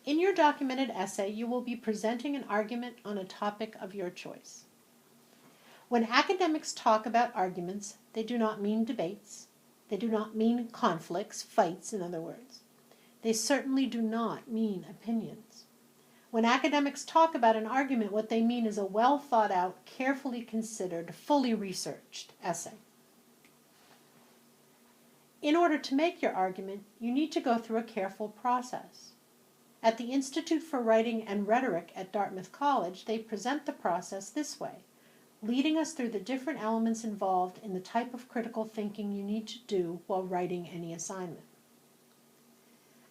In your documented essay, you will be presenting an argument on a topic of your choice. When academics talk about arguments, they do not mean debates. They do not mean conflicts, fights, in other words. They certainly do not mean opinions. When academics talk about an argument, what they mean is a well thought out, carefully considered, fully researched essay. In order to make your argument, you need to go through a careful process. At the Institute for Writing and Rhetoric at Dartmouth College, they present the process this way, leading us through the different elements involved in the type of critical thinking you need to do while writing any assignment.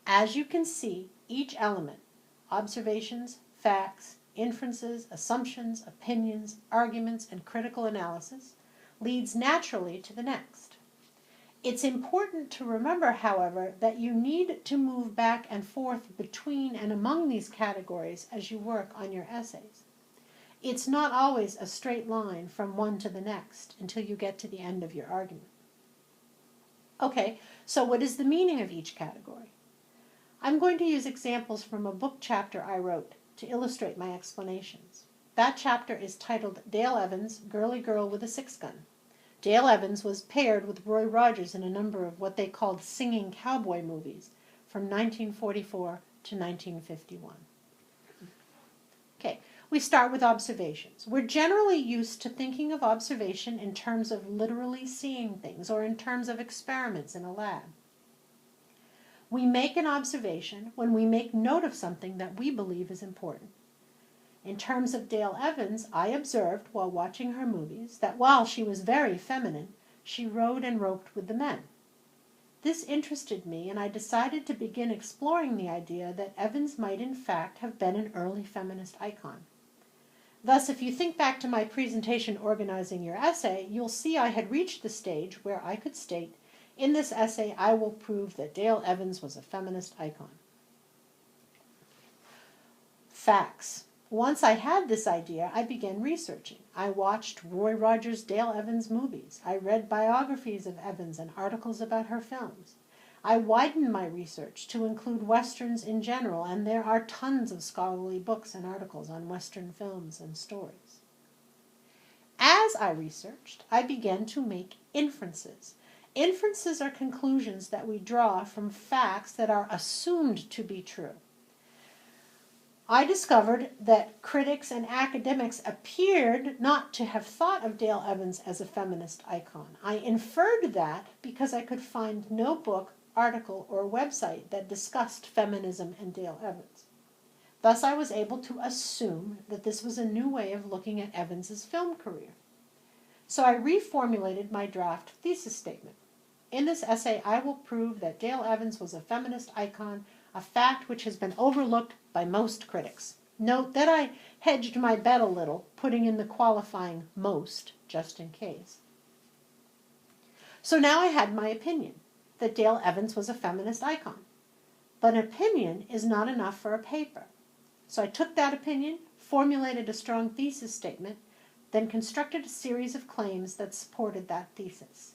As you can see, each element, observations, facts, inferences, assumptions, opinions, arguments, and critical analysis, leads naturally to the next. It's important to remember, however, that you need to move back and forth between and among these categories as you work on your essays. It's not always a straight line from one to the next until you get to the end of your argument. Okay, so what is the meaning of each category? I'm going to use examples from a book chapter I wrote to illustrate my explanations. That chapter is titled Dale Evans, Girly Girl with a Six Gun. Dale Evans was paired with Roy Rogers in a number of what they called singing cowboy movies from 1944 to 1951. Okay, we start with observations. We're generally used to thinking of observation in terms of literally seeing things or in terms of experiments in a lab. We make an observation when we make note of something that we believe is important. In terms of Dale Evans, I observed while watching her movies that while she was very feminine, she rode and roped with the men. This interested me, and I decided to begin exploring the idea that Evans might in fact have been an early feminist icon. Thus, if you think back to my presentation organizing your essay, you'll see I had reached the stage where I could state, in this essay, I will prove that Dale Evans was a feminist icon. Facts. Once I had this idea, I began researching. I watched Roy Rogers' Dale Evans movies. I read biographies of Evans and articles about her films. I widened my research to include Westerns in general, and there are tons of scholarly books and articles on Western films and stories. As I researched, I began to make inferences. Inferences are conclusions that we draw from facts that are assumed to be true. I discovered that critics and academics appeared not to have thought of Dale Evans as a feminist icon. I inferred that because I could find no book, article, or website that discussed feminism and Dale Evans. Thus, I was able to assume that this was a new way of looking at Evans's film career. So I reformulated my draft thesis statement. In this essay, I will prove that Dale Evans was a feminist icon, a fact which has been overlooked by most critics. Note that I hedged my bet a little, putting in the qualifying most, just in case. So now I had my opinion, that Dale Evans was a feminist icon. But an opinion is not enough for a paper. So I took that opinion, formulated a strong thesis statement, then constructed a series of claims that supported that thesis.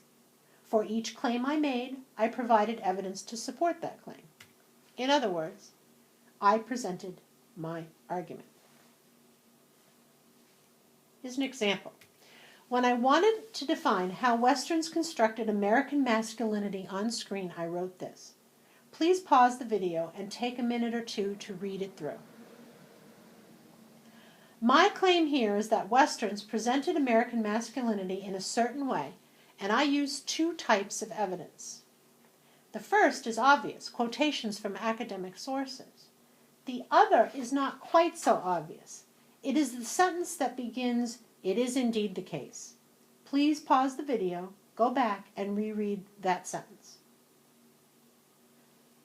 For each claim I made, I provided evidence to support that claim. In other words, I presented my argument. Here's an example. When I wanted to define how Westerns constructed American masculinity on screen, I wrote this. Please pause the video and take a minute or two to read it through. My claim here is that Westerns presented American masculinity in a certain way, and I used two types of evidence. The first is obvious, quotations from academic sources. The other is not quite so obvious. It is the sentence that begins, "It is indeed the case." Please pause the video, go back, and reread that sentence.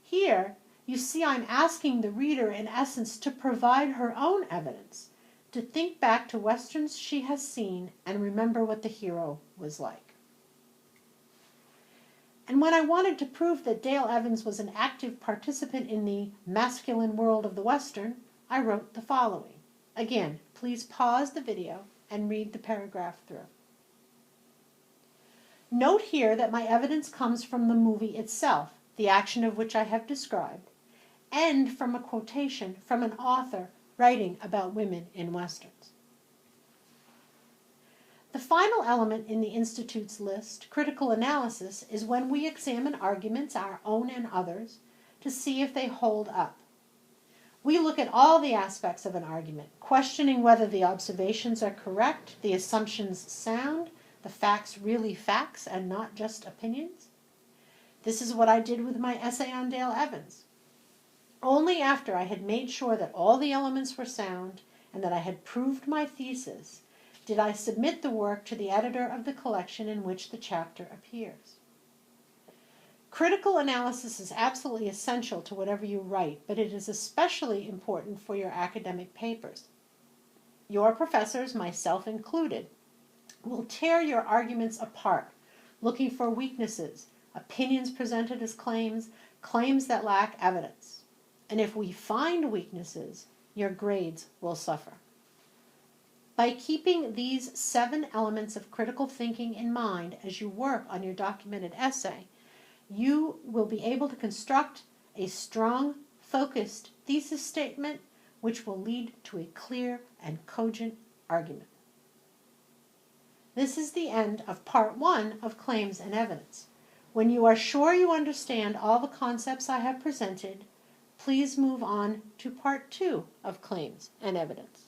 Here, you see I'm asking the reader, in essence, to provide her own evidence, to think back to Westerns she has seen and remember what the hero was like. And when I wanted to prove that Dale Evans was an active participant in the masculine world of the Western, I wrote the following. Again, please pause the video and read the paragraph through. Note here that my evidence comes from the movie itself, the action of which I have described, end from a quotation from an author writing about women in Westerns. The final element in the Institute's list, critical analysis, is when we examine arguments, our own and others, to see if they hold up. We look at all the aspects of an argument, questioning whether the observations are correct, the assumptions sound, the facts really facts and not just opinions. This is what I did with my essay on Dale Evans. Only after I had made sure that all the elements were sound and that I had proved my thesis did I submit the work to the editor of the collection in which the chapter appears. Critical analysis is absolutely essential to whatever you write, but it is especially important for your academic papers. Your professors, myself included, will tear your arguments apart, looking for weaknesses, opinions presented as claims, claims that lack evidence. And if we find weaknesses, your grades will suffer. By keeping these 7 elements of critical thinking in mind as you work on your documented essay, you will be able to construct a strong, focused thesis statement which will lead to a clear and cogent argument. This is the end of part 1 of Claims and Evidence. When you are sure you understand all the concepts I have presented, please move on to part 2 of Claims and Evidence.